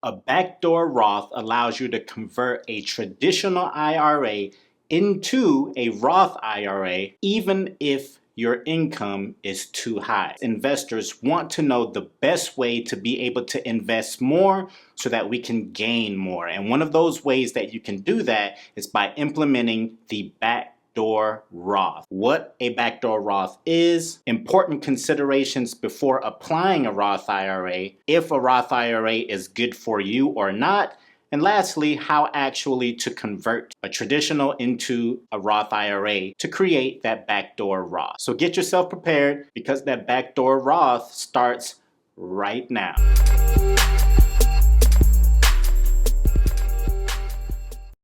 A backdoor Roth allows you to convert a traditional IRA into a Roth IRA, even if your income is too high. Investors want to know the best way to be able to invest more so that we can gain more. And one of those ways that you can do that is by implementing the backdoor Roth. What a backdoor Roth is, important considerations before applying a Roth IRA, if a Roth IRA is good for you or not, and lastly, how actually to convert a traditional into a Roth IRA to create that backdoor Roth. So get yourself prepared because that backdoor Roth starts right now.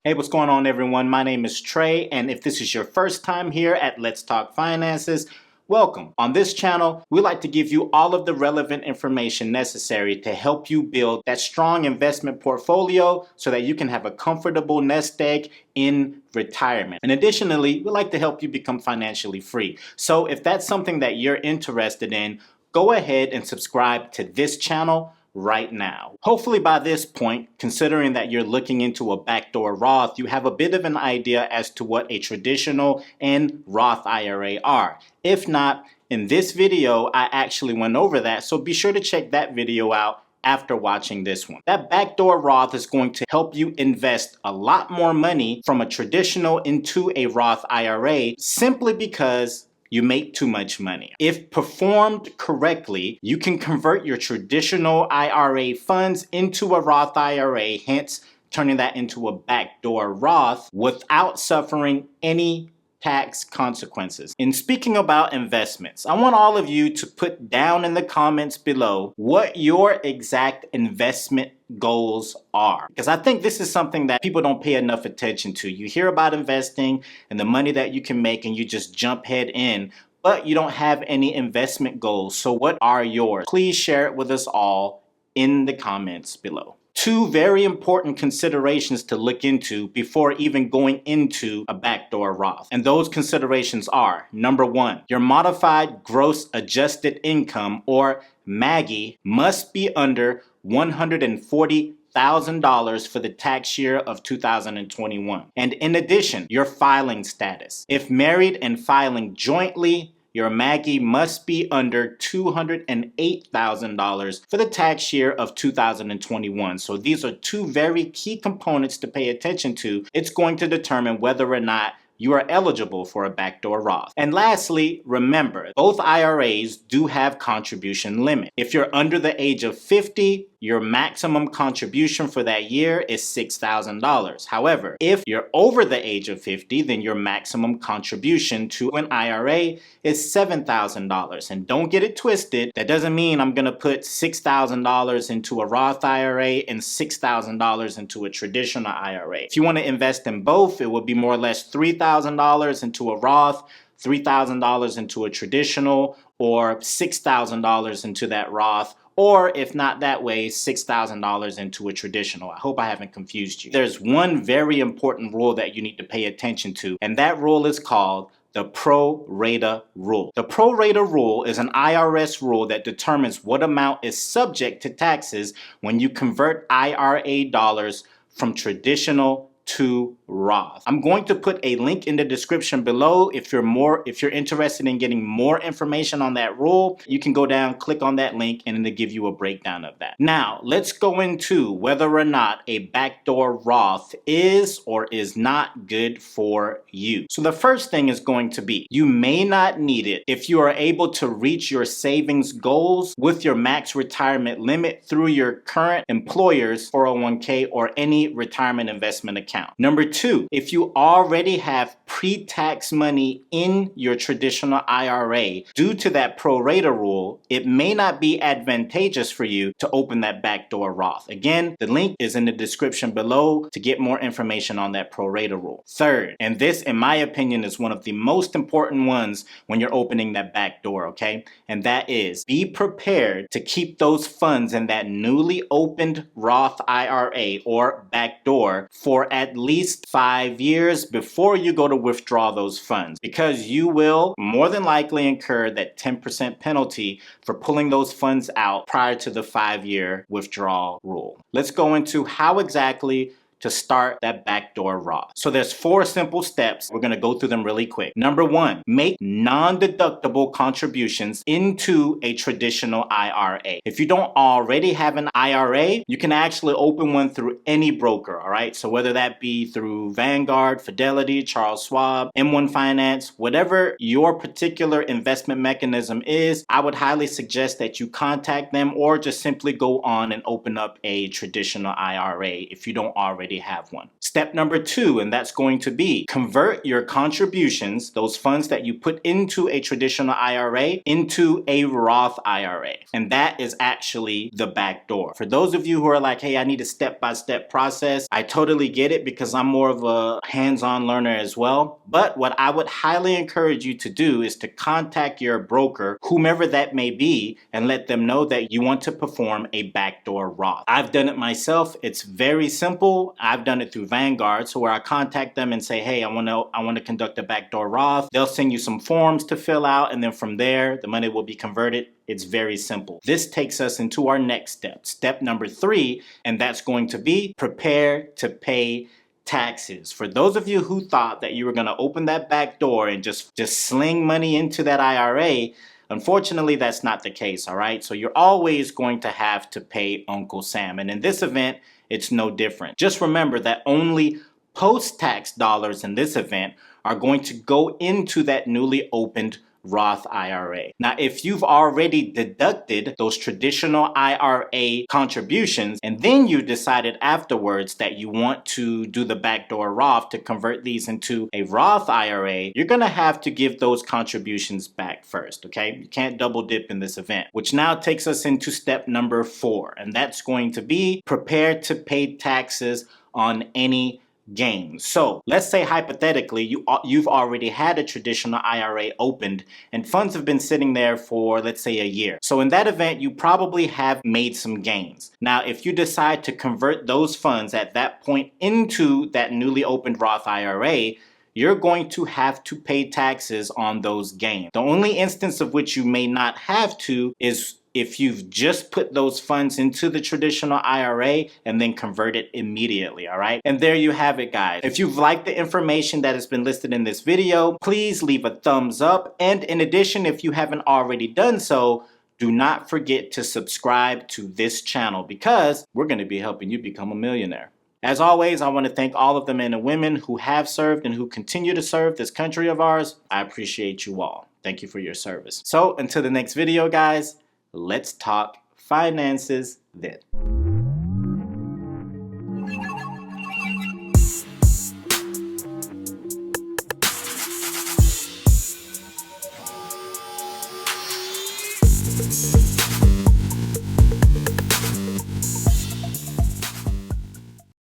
Hey, what's going on, everyone? My name is Trey, and if this is your first time here at Let's Talk Finances, welcome. On this channel, we like to give you all of the relevant information necessary to help you build that strong investment portfolio so that you can have a comfortable nest egg in retirement. And additionally, we like to help you become financially free. So if that's something that you're interested in, go ahead and subscribe to this channel right now. Hopefully by this point, considering that you're looking into a backdoor Roth, you have a bit of an idea as to what a traditional and Roth IRA are. If not, in this video, I actually went over that, so be sure to check that video out after watching this one. That backdoor Roth is going to help you invest a lot more money from a traditional into a Roth IRA simply because you make too much money. If performed correctly, you can convert your traditional IRA funds into a Roth IRA, hence turning that into a backdoor Roth without suffering any tax consequences. In speaking about investments, I want all of you to put down in the comments below what your exact investment goals are, because I think this is something that people don't pay enough attention to. You hear about investing and the money that you can make and you just jump head in, but you don't have any investment goals. So what are yours? Please share it with us all in the comments below. Two very important considerations to look into before even going into a backdoor Roth. And those considerations are, number one, your modified gross adjusted income, or MAGI, must be under $140,000 for the tax year of 2021. And in addition, your filing status. If married and filing jointly, your MAGI must be under $208,000 for the tax year of 2021. So these are two very key components to pay attention to. It's going to determine whether or not you are eligible for a backdoor Roth. And lastly, remember, both IRAs do have contribution limit. If you're under the age of 50, your maximum contribution for that year is $6,000. However, if you're over the age of 50, then your maximum contribution to an IRA is $7,000. And don't get it twisted. That doesn't mean I'm going to put $6,000 into a Roth IRA and $6,000 into a traditional IRA. If you want to invest in both, it would be more or less $3,000 into a Roth, $3,000 into a traditional, or $6,000 into that Roth, or if not that way, $6,000 into a traditional. I hope I haven't confused you. There's one very important rule that you need to pay attention to, and that rule is called the Prorata Rule. The Prorata Rule is an IRS rule that determines what amount is subject to taxes when you convert IRA dollars from traditional to Roth. I'm going to put a link in the description below. If you're interested in getting more information on that rule, you can go down, click on that link, and it'll give you a breakdown of that. Now, let's go into whether or not a backdoor Roth is or is not good for you. So the first thing is going to be, you may not need it if you are able to reach your savings goals with your max retirement limit through your current employer's 401k or any retirement investment account. Number two, if you already have pre-tax money in your traditional IRA, due to that Prorata Rule, it may not be advantageous for you to open that backdoor Roth. Again, the link is in the description below to get more information on that Prorata Rule. Third, and this in my opinion is one of the most important ones when you're opening that back door, okay? And that is, be prepared to keep those funds in that newly opened Roth IRA or backdoor for at least least 5 years before you go to withdraw those funds, because you will more than likely incur that 10% penalty for pulling those funds out prior to the 5-year withdrawal rule. Let's go into how exactly to start that backdoor Roth. So there's 4 simple steps. We're gonna go through them really quick. Number 1, make non-deductible contributions into a traditional IRA. If you don't already have an IRA, you can actually open one through any broker, all right? So whether that be through Vanguard, Fidelity, Charles Schwab, M1 Finance, whatever your particular investment mechanism is, I would highly suggest that you contact them or just simply go on and open up a traditional IRA if you don't already have one. Step number 2, and that's going to be convert your contributions, those funds that you put into a traditional IRA, into a Roth IRA. And that is actually the back door. For those of you who are like, hey, I need a step-by-step process, I totally get it because I'm more of a hands-on learner as well. But what I would highly encourage you to do is to contact your broker, whomever that may be, and let them know that you want to perform a backdoor Roth. I've done it myself. It's very simple. I've done it through Vanguard, so where I contact them and say, hey, I want to conduct a backdoor Roth. They'll send you some forms to fill out, and then from there, the money will be converted. It's very simple. This takes us into our next step, step number 3, and that's going to be prepare to pay taxes. For those of you who thought that you were going to open that back door and just sling money into that IRA, unfortunately, that's not the case, all right? So you're always going to have to pay Uncle Sam. And in this event, it's no different. Just remember that only post-tax dollars in this event are going to go into that newly opened Roth IRA. Now, if you've already deducted those traditional IRA contributions, and then you decided afterwards that you want to do the backdoor Roth to convert these into a Roth IRA, you're gonna have to give those contributions back first, okay? You can't double dip in this event, which now takes us into step number 4, and that's going to be prepare to pay taxes on any gains. So let's say hypothetically you've already had a traditional IRA opened and funds have been sitting there for, let's say, a year. So in that event, you probably have made some gains. Now, if you decide to convert those funds at that point into that newly opened Roth IRA, you're going to have to pay taxes on those gains. The only instance of which you may not have to is if you've just put those funds into the traditional IRA and then convert it immediately, all right? And there you have it, guys. If you've liked the information that has been listed in this video, please leave a thumbs up. And in addition, if you haven't already done so, do not forget to subscribe to this channel because we're going to be helping you become a millionaire. As always, I want to thank all of the men and women who have served and who continue to serve this country of ours. I appreciate you all. Thank you for your service. So until the next video, guys, let's talk finances then.